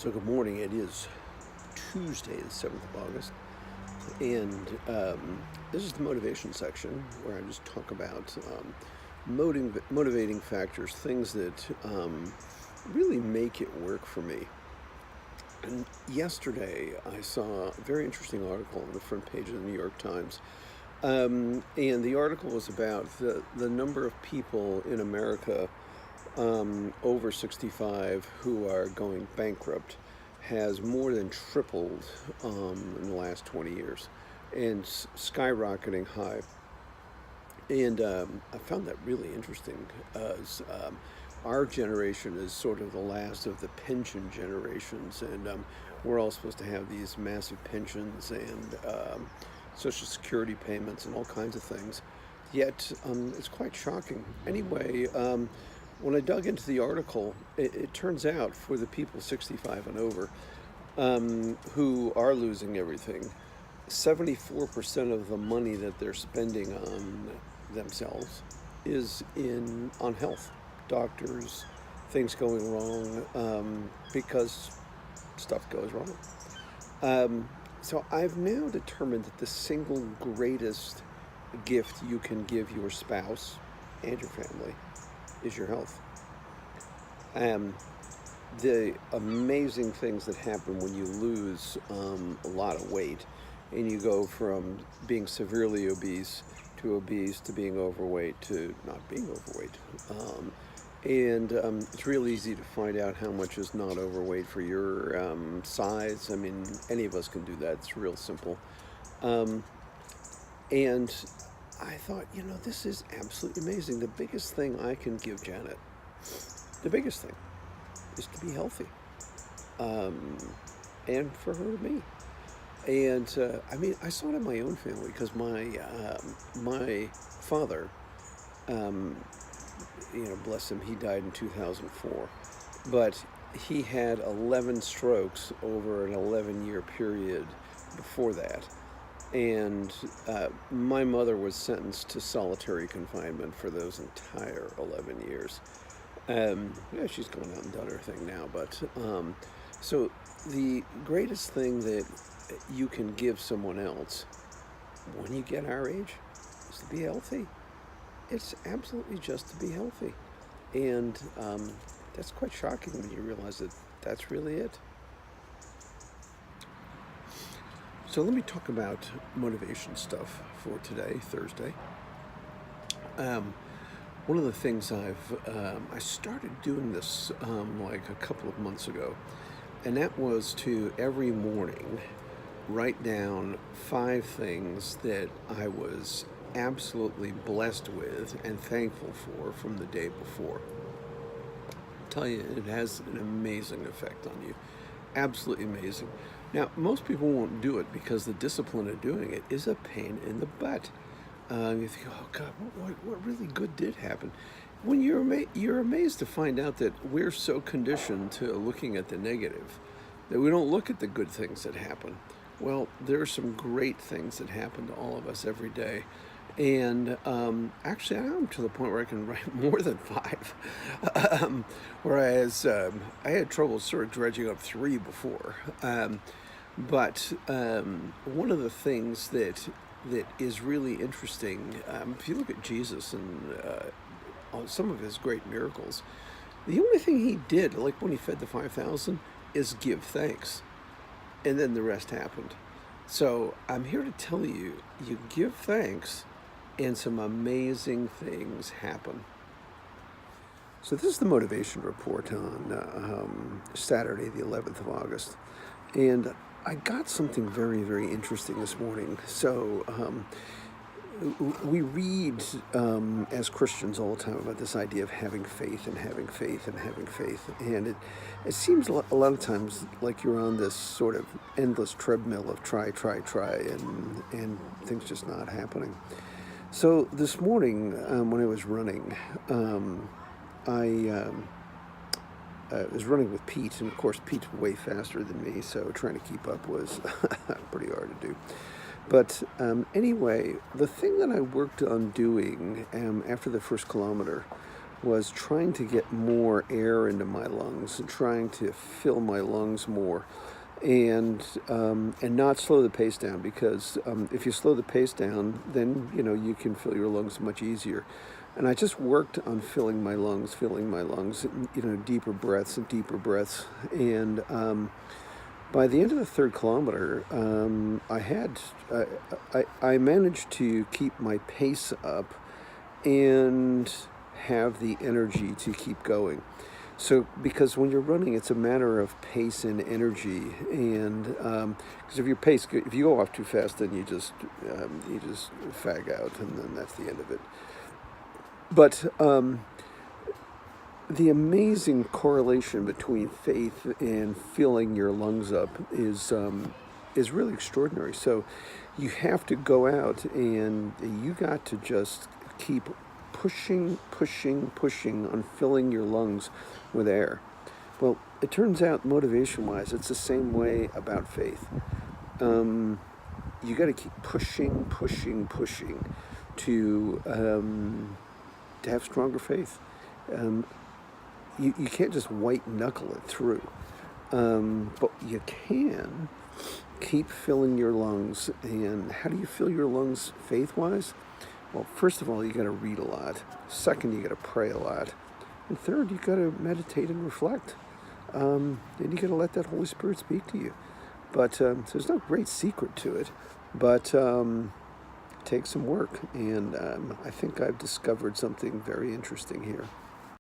So good morning. It is Tuesday, the 7th of August, and this is the motivation section where I just talk about motivating factors, things that really make it work for me. And yesterday I saw a very interesting article on the front page of the New York Times. And the article was about the number of people in America over 65 who are going bankrupt has more than tripled in the last 20 years and skyrocketing high. And I found that really interesting as our generation is sort of the last of the pension generations, and we're all supposed to have these massive pensions and Social Security payments and all kinds of things. Yet it's quite shocking. Anyway, when I dug into the article, it turns out for the people 65 and over who are losing everything, 74% of the money that they're spending on themselves is on health, doctors, things going wrong because stuff goes wrong. So I've now determined that the single greatest gift you can give your spouse and your family is your health. The amazing things that happen when you lose a lot of weight and you go from being severely obese to being overweight to not being overweight. And it's real easy to find out how much is not overweight for your size. I mean, any of us can do that. It's real simple. And I thought, this is absolutely amazing. The biggest thing I can give Janet, the biggest thing, is to be healthy. And for her and me. And I saw it in my own family because my father, bless him, he died in 2004. But he had 11 strokes over an 11-year period before that. And my mother was sentenced to solitary confinement for those entire 11 years. She's gone out and done her thing now. But so the greatest thing that you can give someone else when you get our age is to be healthy. It's absolutely just to be healthy. And that's quite shocking when you realize that that's really it. So let me talk about motivation stuff for today, Thursday. One of the things I started doing this like a couple of months ago, and that was to every morning write down 5 things that I was absolutely blessed with and thankful for from the day before. I tell you, it has an amazing effect on you. Absolutely amazing. Now, most people won't do it because the discipline of doing it is a pain in the butt. You think, oh God, what really good did happen? When you're amazed to find out that we're so conditioned to looking at the negative that we don't look at the good things that happen. Well, there are some great things that happen to all of us every day. And actually, I'm to the point where I can write more than 5. Whereas I had trouble sort of dredging up 3 before. But one of the things that is really interesting, if you look at Jesus and some of his great miracles, the only thing he did, like when he fed the 5,000, is give thanks. And then the rest happened. So I'm here to tell you, you give thanks and some amazing things happen. So this is the motivation report on Saturday, the 11th of August. And I got something very, very interesting this morning. So we read as Christians all the time about this idea of having faith and having faith and having faith. And it seems a lot of times like you're on this sort of endless treadmill of try, and things just not happening. So this morning when I was running, I was running with Pete, and of course Pete's way faster than me, so trying to keep up was pretty hard to do. But anyway, the thing that I worked on doing after the first kilometer was trying to get more air into my lungs and trying to fill my lungs more, and not slow the pace down, because if you slow the pace down, then you can fill your lungs much easier. And I just worked on filling my lungs, deeper breaths and deeper breaths. And by the end of the third kilometer, I managed to keep my pace up and have the energy to keep going. So, because when you're running, it's a matter of pace and energy, and because if you go off too fast, then you just fag out, and then that's the end of it. But the amazing correlation between faith and filling your lungs up is really extraordinary. So you have to go out, and you got to just keep pushing, pushing, pushing on filling your lungs with air. Well, it turns out, motivation-wise, it's the same way about faith. You got to keep pushing, pushing, pushing to have stronger faith. You can't just white knuckle it through, but you can keep filling your lungs. And how do you fill your lungs faith-wise? Well, first of all, you got to read a lot. Second, you got to pray a lot. And third, you got to meditate and reflect. And you got to let that Holy Spirit speak to you. But so there's no great secret to it, but it takes some work. And I think I've discovered something very interesting here.